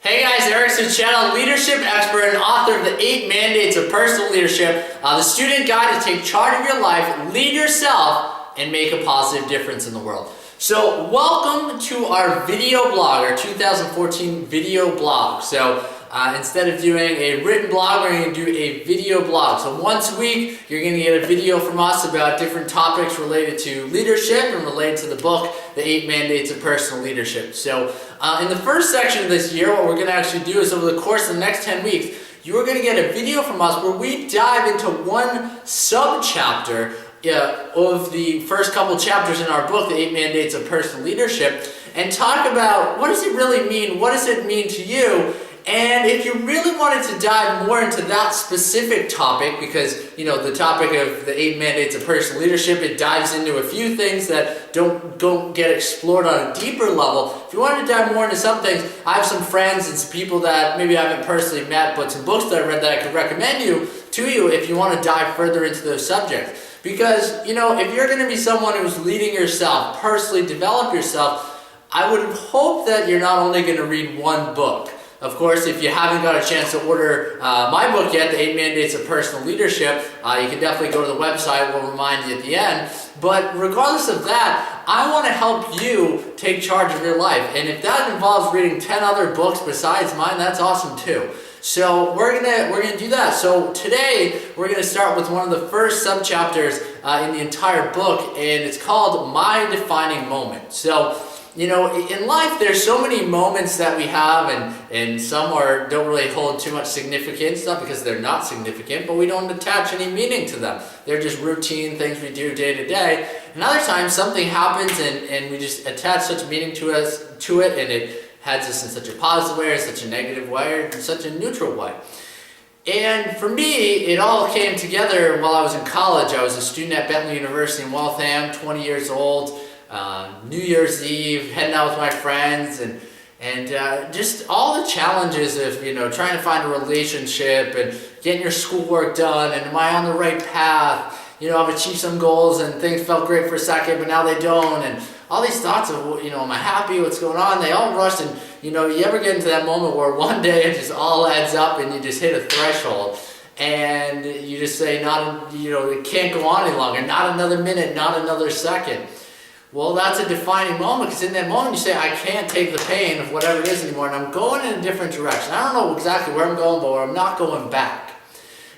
Hey guys, Eric Sachetta, leadership expert and author of the 8 Mandates of Personal Leadership, the student guide to take charge of your life, lead yourself, and make a positive difference in the world. So welcome to our video blog, our 2014 video blog. So instead of doing a written blog, we're going to do a video blog. So once a week, you're going to get a video from us about different topics related to leadership and related to the book, The 8 Mandates of Personal Leadership. So in the first section of this year, what we're going to actually do is over the course of the next 10 weeks, you're going to get a video from us where we dive into one sub-chapter of the first couple chapters in our book, The 8 Mandates of Personal Leadership, and talk about what does it really mean, what does it mean to you, and if you really wanted to dive more into that specific topic, because the topic of the 8 Mandates of Personal Leadership, it dives into a few things that don't get explored on a deeper level. If you wanted to dive more into some things, I have some friends and some people that maybe I haven't personally met, but some books that I read that I could recommend to you if you want to dive further into those subjects. Because, if you're going to be someone who's leading yourself, personally develop yourself, I would hope that you're not only going to read one book. Of course, if you haven't got a chance to order my book yet, The 8 Mandates of Personal Leadership, you can definitely go to the website. We'll remind you at the end. But regardless of that, I want to help you take charge of your life. And if that involves reading 10 other books besides mine, that's awesome too. So we're gonna do that. So today we're gonna start with one of the first subchapters in the entire book, and it's called My Defining Moment. So in life there's so many moments that we have, and some don't really hold too much significance, not because they're not significant, but we don't attach any meaning to them. They're just routine things we do day to day. And other times something happens and we just attach such meaning to it, and it heads us in such a positive way, or such a negative way, or such a neutral way. And for me, it all came together while I was in college. I was a student at Bentley University in Waltham, 20 years old, New Year's Eve, heading out with my friends, and just all the challenges of trying to find a relationship and getting your schoolwork done, and am I on the right path? I've achieved some goals and things felt great for a second, but now they don't, and all these thoughts of, am I happy, what's going on, they all rush, and you ever get into that moment where one day it just all adds up and you just hit a threshold and you just say, it can't go on any longer, not another minute, not another second. Well, that's a defining moment, because in that moment you say, I can't take the pain of whatever it is anymore, and I'm going in a different direction. I don't know exactly where I'm going, but I'm not going back.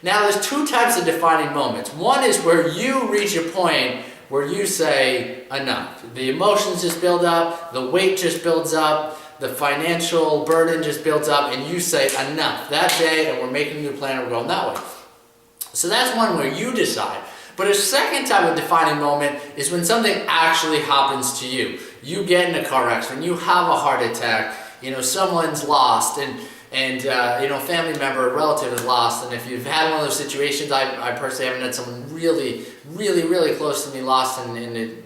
Now, there's two types of defining moments. One is where you reach a point where you say, enough. The emotions just build up, the weight just builds up, the financial burden just builds up, and you say, enough. That day, and we're making a new plan, and we're going that way. So that's one where you decide. But a second type of defining moment is when something actually happens to you. You get in a car accident, you have a heart attack, someone's lost, and family member, a relative is lost. And if you've had one of those situations, I personally haven't had someone really, really, really close to me lost in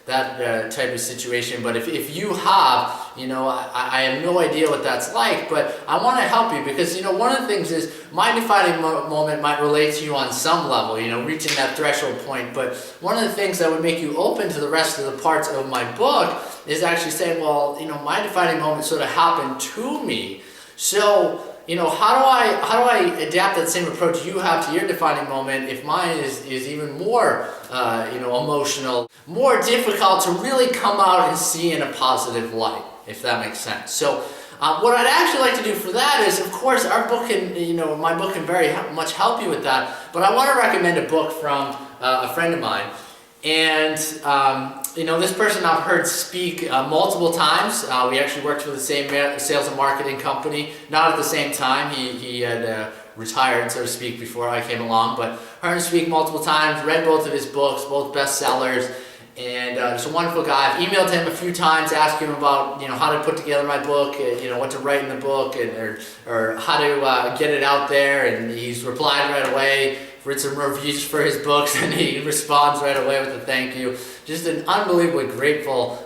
that type of situation. But if you have, I have no idea what that's like, but I want to help you, because one of the things is my defining moment might relate to you on some level, reaching that threshold point. But one of the things that would make you open to the rest of the parts of my book is actually saying, well, my defining moment sort of happened to me. So, how do I adapt that same approach you have to your defining moment if mine is even more, emotional, more difficult to really come out and see in a positive light, if that makes sense. So, what I'd actually like to do for that is, of course, our book can, my book can very much help you with that, but I want to recommend a book from a friend of mine. And, this person I've heard speak multiple times. We actually worked for the same sales and marketing company, not at the same time. He had retired, so to speak, before I came along, but heard him speak multiple times, read both of his books, both bestsellers, and just a wonderful guy. I've emailed him a few times, asking him about, how to put together my book, what to write in the book, or how to get it out there, and he's replied right away. Read some reviews for his books, and he responds right away with a thank you. Just an unbelievably grateful,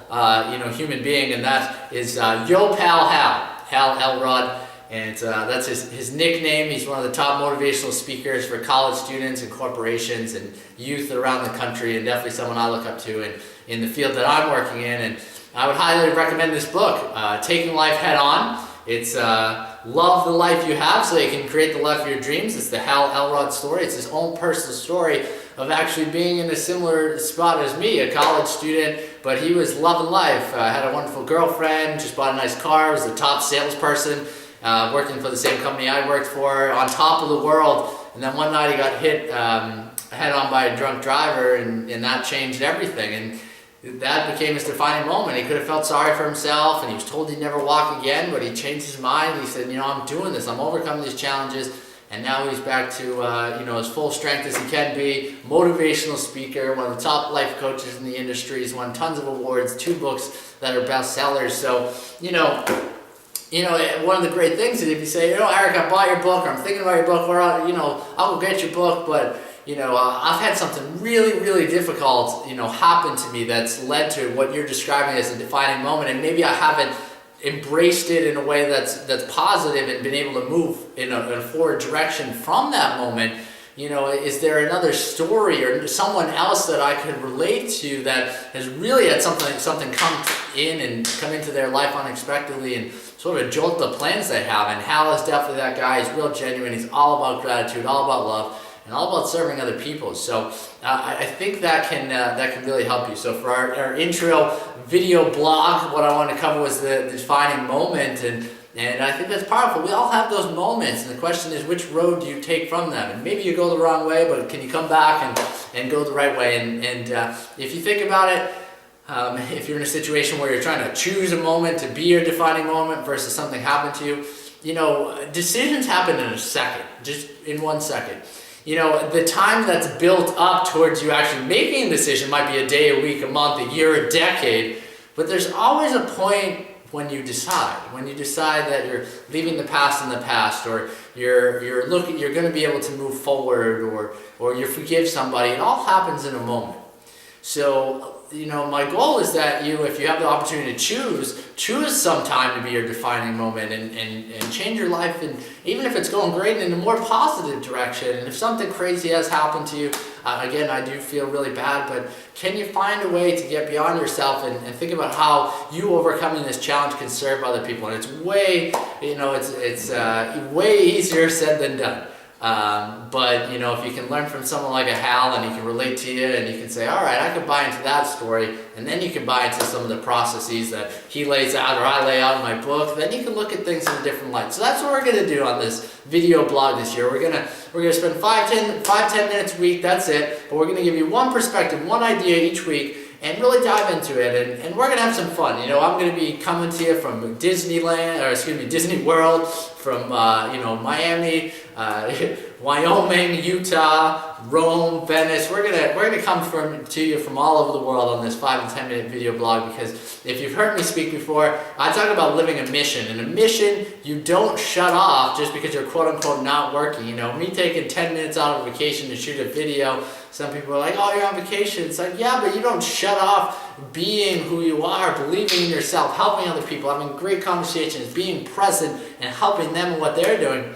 human being, and that is Yo Pal Hal Elrod, and that's his nickname. He's one of the top motivational speakers for college students and corporations and youth around the country, and definitely someone I look up to in the field that I'm working in. And I would highly recommend this book, Taking Life Head On. It's love the life you have so you can create the life of your dreams. It's the Hal Elrod story. It's his own personal story of actually being in a similar spot as me, a college student, but he was loving life. Had a wonderful girlfriend, just bought a nice car, was the top salesperson, working for the same company I worked for, on top of the world. And then one night he got hit head on by a drunk driver, and that changed everything. And that became his defining moment. He could have felt sorry for himself, and he was told he'd never walk again, but he changed his mind. He said, I'm doing this. I'm overcoming these challenges. And now he's back to, as full strength as he can be. Motivational speaker, one of the top life coaches in the industry. He's won tons of awards, 2 books that are bestsellers. So, one of the great things is if you say, Eric, I bought your book, or I'm thinking about your book, or, I'll go get your book, but I've had something really, really difficult, happen to me that's led to what you're describing as a defining moment, and maybe I haven't embraced it in a way that's positive and been able to move in a forward direction from that moment. Is there another story or someone else that I could relate to that has really had something come in and come into their life unexpectedly and sort of jolt the plans they have? And Hal is definitely that guy. He's real genuine. He's all about gratitude, all about love, and all about serving other people. So I think that can really help you. So for our intro video blog, what I wanted to cover was the defining moment, and I think that's powerful. We all have those moments, and the question is, which road do you take from them? And maybe you go the wrong way, but can you come back and go the right way? And if you think about it, if you're in a situation where you're trying to choose a moment to be your defining moment versus something happened to you, decisions happen in a second, just in 1 second. The time that's built up towards you actually making a decision might be a day, a week, a month, a year, a decade, but there's always a point when you decide that you're leaving the past in the past, or you're going to be able to move forward, or you forgive somebody. It all happens in a moment. So, my goal is that if you have the opportunity to choose some time to be your defining moment and change your life, and even if it's going great, in a more positive direction. And if something crazy has happened to you, again, I do feel really bad, but can you find a way to get beyond yourself and think about how you overcoming this challenge can serve other people? And it's way, it's way easier said than done. But if you can learn from someone like a Hal, and he can relate to you, and you can say, all right, I can buy into that story, and then you can buy into some of the processes that he lays out or I lay out in my book, then you can look at things in a different light. So that's what we're going to do on this video blog this year. We're gonna spend 5-10 minutes a week, that's it, but we're going to give you one perspective, one idea each week, and really dive into it, and we're going to have some fun. I'm going to be coming to you from Disney World, from Miami, Wyoming, Utah, Rome, Venice. We're gonna come to you from all over the world on this 5 and 10 minute video blog, because if you've heard me speak before, I talk about living a mission. And a mission you don't shut off just because you're quote unquote not working. Me taking 10 minutes out of vacation to shoot a video, some people are like, oh, you're on vacation. It's like, yeah, but you don't shut off being who you are, believing in yourself, helping other people, having great conversations, being present and helping them in what they're doing.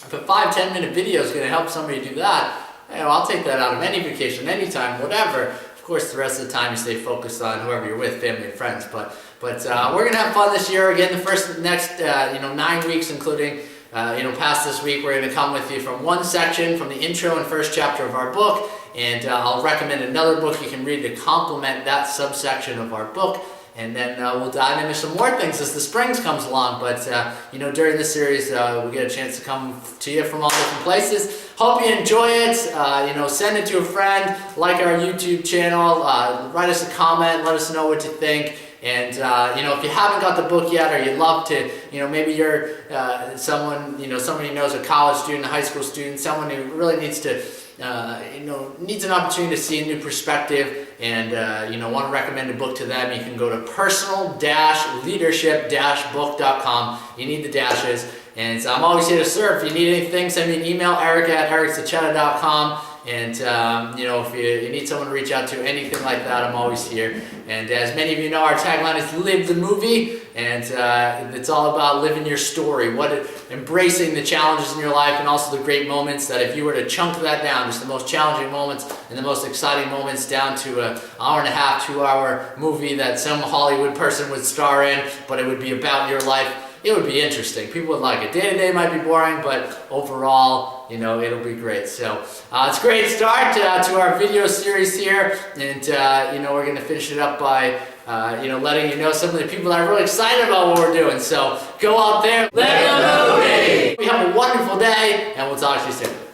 If a 5-10 minute video is going to help somebody do that, I'll take that out of any vacation, anytime, whatever. Of course, the rest of the time you stay focused on whoever you're with, family and friends. But we're going to have fun this year. Again, the next 9 weeks, including past this week, we're going to come with you from one section from the intro and first chapter of our book, and I'll recommend another book you can read to complement that subsection of our book. And then we'll dive into some more things as the springs comes along. But, during this series, we get a chance to come to you from all different places. Hope you enjoy it. Send it to a friend. Like our YouTube channel. Write us a comment. Let us know what you think. And, if you haven't got the book yet, or you'd love to, maybe you're somebody who knows, a college student, a high school student, someone who really needs to needs an opportunity to see a new perspective, and want to recommend a book to them, you can go to personal-leadership-book.com. You need the dashes, and I'm always here to serve. If you need anything, send me an email, eric@ericsachetta.com. And, if you need someone to reach out to, anything like that, I'm always here. And as many of you know, our tagline is Live the Movie. And it's all about living your story, embracing the challenges in your life, and also the great moments that if you were to chunk that down, just the most challenging moments and the most exciting moments, down to an hour and a half, 2 hour movie that some Hollywood person would star in, but it would be about your life. it would be interesting. People would like it. Day-to-day might be boring, but overall, you know, it'll be great. So it's a great start to our video series here, and you know, we're going to finish it up by you know, letting you know some of the people that are really excited about what we're doing. So go out there, live the movie! We have a wonderful day, and we'll talk to you soon.